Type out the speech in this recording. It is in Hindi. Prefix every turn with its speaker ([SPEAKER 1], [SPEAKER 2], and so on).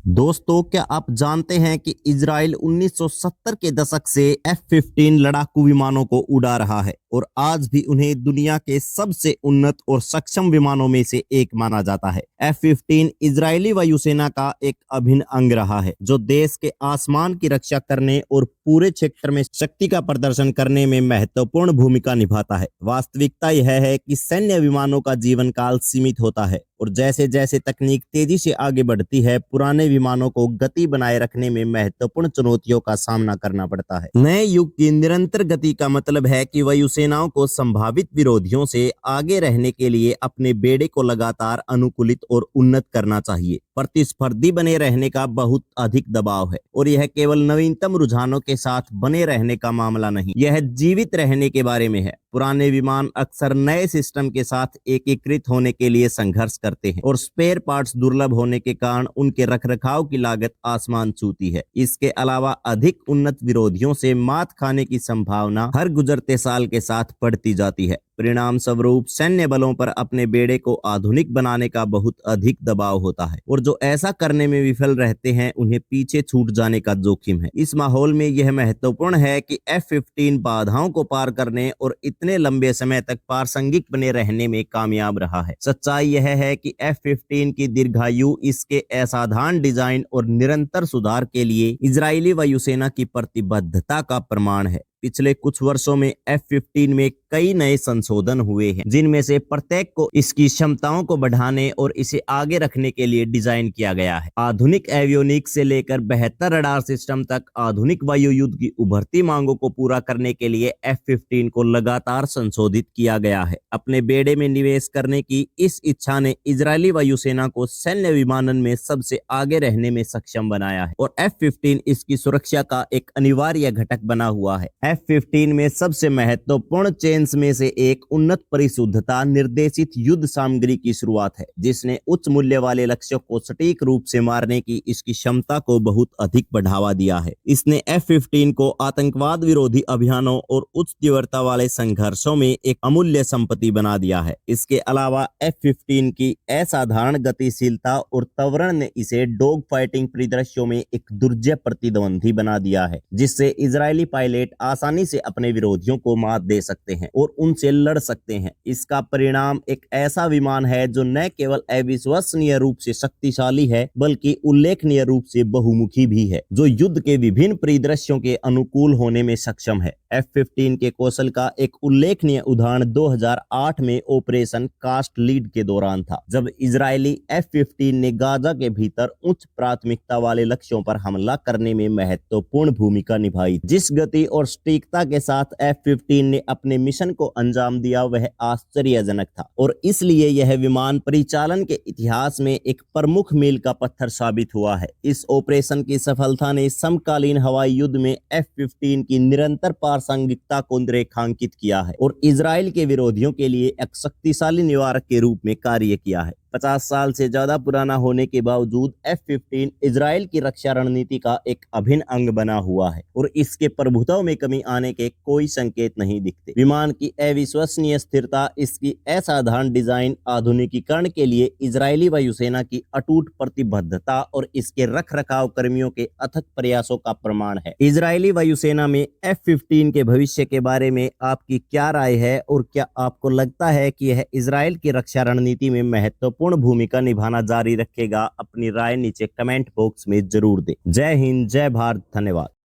[SPEAKER 1] दोस्तों, क्या आप जानते हैं कि इजराइल 1970 के दशक से F-15 लड़ाकू विमानों को उड़ा रहा है और आज भी उन्हें दुनिया के सबसे उन्नत और सक्षम विमानों में से एक माना जाता है। F-15 इजरायली वायुसेना का एक अभिन्न अंग रहा है, जो देश के आसमान की रक्षा करने और पूरे क्षेत्र में शक्ति का प्रदर्शन करने में महत्वपूर्ण भूमिका निभाता है। वास्तविकता यह है कि सैन्य विमानों का जीवन काल सीमित होता है और जैसे जैसे तकनीक तेजी से आगे बढ़ती है, पुराने विमानों को गति बनाए रखने में महत्वपूर्ण चुनौतियों का सामना करना पड़ता है। नए युग की निरंतर गति का मतलब है कि वायुसेनाओं को संभावित विरोधियों से आगे रहने के लिए अपने बेड़े को लगातार अनुकूलित और उन्नत करना चाहिए। प्रतिस्पर्धी बने रहने का बहुत अधिक दबाव है और यह केवल नवीनतम रुझानों के साथ बने रहने का मामला नहीं, यह जीवित रहने के बारे में है। पुराने विमान अक्सर नए सिस्टम के साथ एकीकृत होने के लिए संघर्ष करते हैं और स्पेयर पार्ट्स दुर्लभ होने के कारण उनके रखरखाव की लागत आसमान छूती है। इसके अलावा अधिक उन्नत विरोधियों से मात खाने की संभावना हर गुजरते साल के साथ बढ़ती जाती है। परिणाम स्वरूप सैन्य बलों पर अपने बेड़े को आधुनिक बनाने का बहुत अधिक दबाव होता है और जो ऐसा करने में विफल रहते हैं, उन्हें पीछे छूट जाने का जोखिम है। इस माहौल में यह महत्वपूर्ण है कि F-15 बाधाओं को पार करने और इतने लंबे समय तक प्रासंगिक बने रहने में कामयाब रहा है। सच्चाई यह है कि F-15 की दीर्घायु इसके असाधारण डिजाइन और निरंतर सुधार के लिए इजरायली वायुसेना की प्रतिबद्धता का प्रमाण है। पिछले कुछ वर्षों में F-15 में कई नए संशोधन हुए हैं, जिनमें से प्रत्येक को इसकी क्षमताओं को बढ़ाने और इसे आगे रखने के लिए डिजाइन किया गया है। आधुनिक एवियोनिक्स से लेकर बेहतर रडार सिस्टम तक आधुनिक वायु युद्ध की उभरती मांगों को पूरा करने के लिए F-15 को लगातार संशोधित किया गया है। अपने बेड़े में निवेश करने की इस इच्छा ने इजरायली वायुसेना को सैन्य विमानन में सबसे आगे रहने में सक्षम बनाया है और F-15 इसकी सुरक्षा का एक अनिवार्य घटक बना हुआ है। F-15 में सबसे महत्वपूर्ण चेंज में से एक उन्नत परिशुद्धता निर्देशित युद्ध सामग्री की शुरुआत है, जिसने उच्च मूल्य वाले लक्ष्यों को सटीक रूप से मारने की इसकी क्षमता को बहुत अधिक बढ़ावा दिया है। इसने F-15 को आतंकवाद विरोधी अभियानों और उच्च तीव्रता वाले संघर्षों में एक अमूल्य संपत्ति बना दिया है। इसके अलावा F-15 की असाधारण गतिशीलता और त्वरण ने इसे डॉग फाइटिंग परिदृश्यों में एक दुर्जय प्रतिद्वंदी बना दिया है, जिससे इजरायली पायलट आसानी से अपने विरोधियों को मात दे सकते हैं और उनसे लड़ सकते हैं। इसका परिणाम एक ऐसा विमान है जो न केवल अविश्वसनीय रूप से शक्तिशाली है, बल्कि उल्लेखनीय रूप से बहुमुखी भी है, जो युद्ध के विभिन्न परिदृश्यों के अनुकूल होने में सक्षम है। F-15 के कौशल का एक उल्लेखनीय उदाहरण 2008 में ऑपरेशन कास्ट लीड के दौरान था, जब इजरायली F-15 ने गाजा के भीतर उच्च प्राथमिकता वाले लक्ष्यों पर हमला करने में महत्वपूर्ण भूमिका निभाई। जिस गति और सटीकता के साथ F-15 ने अपने मिशन को अंजाम दिया, वह आश्चर्यजनक था और इसलिए यह विमान परिचालन के इतिहास में एक प्रमुख मील का पत्थर साबित हुआ है। इस ऑपरेशन की सफलता ने समकालीन हवाई युद्ध में F-15 की निरंतर प्रासंगिकता को रेखांकित किया है और इजराइल के विरोधियों के लिए एक शक्तिशाली निवारक के रूप में कार्य किया है। 50 साल से ज्यादा पुराना होने के बावजूद F-15 इजराइल की रक्षा रणनीति का एक अभिन्न अंग बना हुआ है और इसके प्रभुत्व में कमी आने के कोई संकेत नहीं दिखते। विमान की अविश्वसनीय स्थिरता, इसकी असाधारण डिजाइन, आधुनिकीकरण के लिए इजरायली वायुसेना की अटूट प्रतिबद्धता और इसके रखरखाव कर्मियों के अथक प्रयासों का प्रमाण है। इजरायली वायुसेना में F-15 के भविष्य के बारे में आपकी क्या राय है और क्या आपको लगता है कि यह इजराइल की रक्षा रणनीति में महत्वपूर्ण भूमिका निभाना जारी रखेगा? अपनी राय नीचे कमेंट बॉक्स में जरूर दें। जय हिंद, जय भारत, धन्यवाद।